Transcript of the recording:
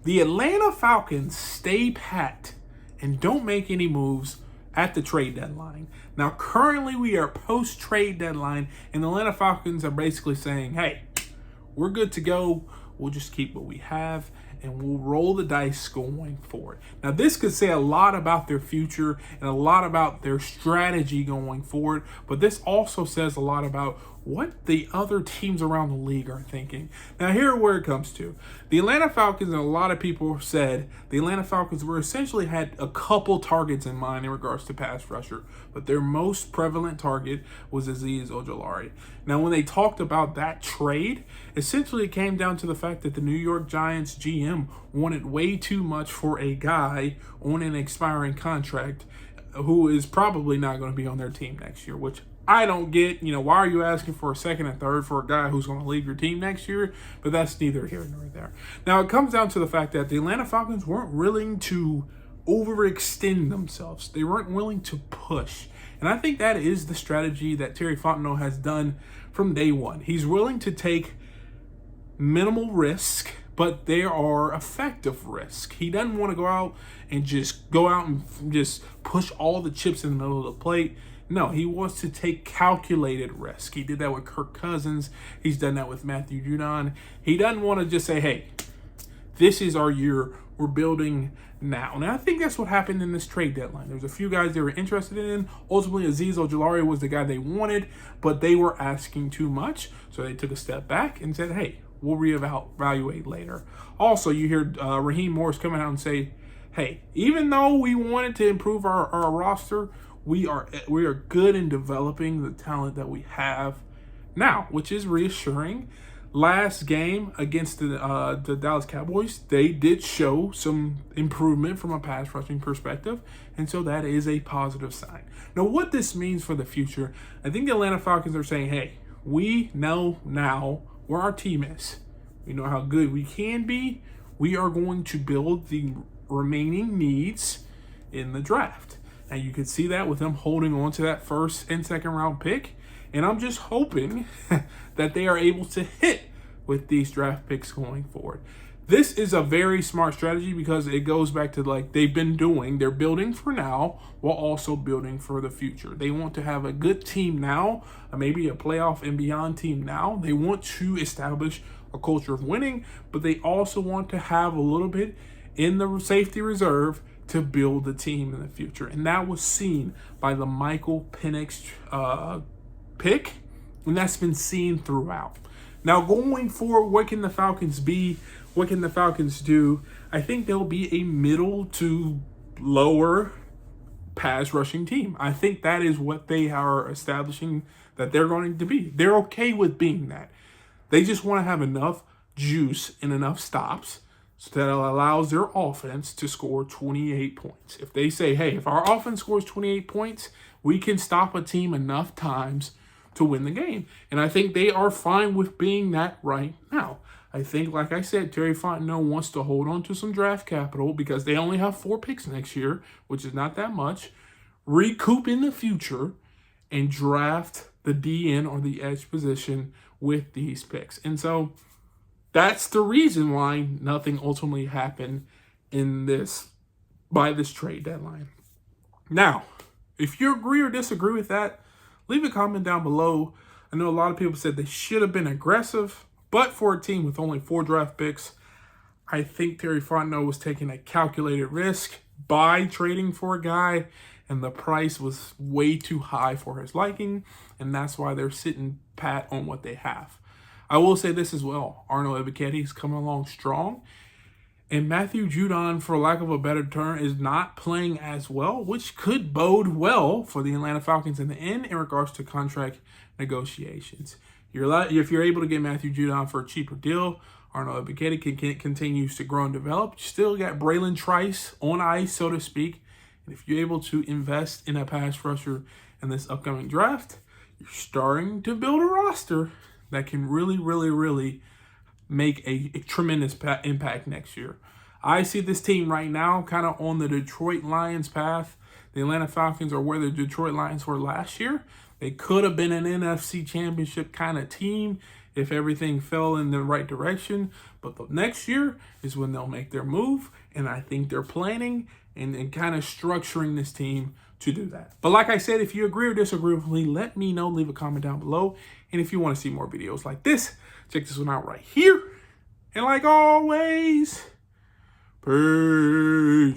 the Atlanta Falcons stay pat and don't make any moves at the trade deadline. Now, currently we are post-trade deadline, and the Atlanta Falcons are basically saying, hey, we're good to go. We'll just keep what we have, and we'll roll the dice going forward. Now, this could say a lot about their future and a lot about their strategy going forward, but this also says a lot about what the other teams around the league are thinking. Now, here where it comes to. The Atlanta Falcons, and a lot of people said the Atlanta Falcons were essentially had a couple targets in mind in regards to pass rusher, but their most prevalent target was Azeez Ojulari. Now, when they talked about that trade, essentially it came down to the fact that the New York Giants GM wanted way too much for a guy on an expiring contract who is probably not going to be on their team next year, which I don't get. Why are you asking for a second and third for a guy who's going to leave your team next year? But that's neither here nor there. Now, it comes down to the fact that the Atlanta Falcons weren't willing to overextend themselves. They weren't willing to push. And I think that is the strategy that Terry Fontenot has done from day one. He's willing to take minimal risk, but there are effective risk. He doesn't want to go out and just push all the chips in the middle of the plate. No, he wants to take calculated risk. He did that with Kirk Cousins. He's done that with Matthew Judon. He doesn't want to just say, hey, this is our year. We're building now. And I think that's what happened in this trade deadline. There's a few guys they were interested in. Ultimately, Azeez Ojulari was the guy they wanted, but they were asking too much. So they took a step back and said, hey, we'll reevaluate later. Also, you hear Raheem Morris coming out and say, hey, even though we wanted to improve our roster, we are good in developing the talent that we have now, which is reassuring. Last game against the Dallas Cowboys, they did show some improvement from a pass rushing perspective, and so that is a positive sign. Now, what this means for the future, I think the Atlanta Falcons are saying, hey, we know now where our team is. We know how good we can be. We are going to build the remaining needs in the draft. And you can see that with them holding on to that first and second round pick. And I'm just hoping that they are able to hit with these draft picks going forward. This is a very smart strategy because it goes back to like they've been doing. They're building for now while also building for the future. They want to have a good team now, maybe a playoff and beyond team now. They want to establish a culture of winning, but they also want to have a little bit in the safety reserve to build the team in the future. And that was seen by the Michael Penix pick, and that's been seen throughout. Now, going forward, what can the Falcons be? What can the Falcons do? I think they'll be a middle to lower pass rushing team. I think that is what they are establishing that they're going to be. They're okay with being that. They just want to have enough juice and enough stops so that it allows their offense to score 28 points. If they say, hey, if our offense scores 28 points, we can stop a team enough times to win the game. And I think they are fine with being that right now. I think, like I said, Terry Fontenot wants to hold on to some draft capital because they only have 4 picks next year, which is not that much, recoup in the future, and draft the DN or the edge position with these picks. And so that's the reason why nothing ultimately happened by this trade deadline. Now, if you agree or disagree with that, leave a comment down below. I know a lot of people said they should have been aggressive, but for a team with only 4 draft picks, I think Terry Fontenot was taking a calculated risk by trading for a guy, and the price was way too high for his liking, and that's why they're sitting pat on what they have. I will say this as well. Arnold Ebiketie is coming along strong. And Matthew Judon, for lack of a better term, is not playing as well, which could bode well for the Atlanta Falcons in the end in regards to contract negotiations. If you're able to get Matthew Judon for a cheaper deal, Arnold Ebiketie continues to grow and develop. You still got Braylon Trice on ice, so to speak. And if you're able to invest in a pass rusher in this upcoming draft, you're starting to build a roster that can really, really, really make a tremendous impact next year. I see this team right now kind of on the Detroit Lions path. The Atlanta Falcons are where the Detroit Lions were last year. They could have been an NFC championship kind of team if everything fell in the right direction. But the next year is when they'll make their move, and I think they're planning and kind of structuring this team to do that. But like I said, if you agree or disagree with me, let me know. Leave a comment down below. And if you want to see more videos like this, check this one out right here. And like always, peace.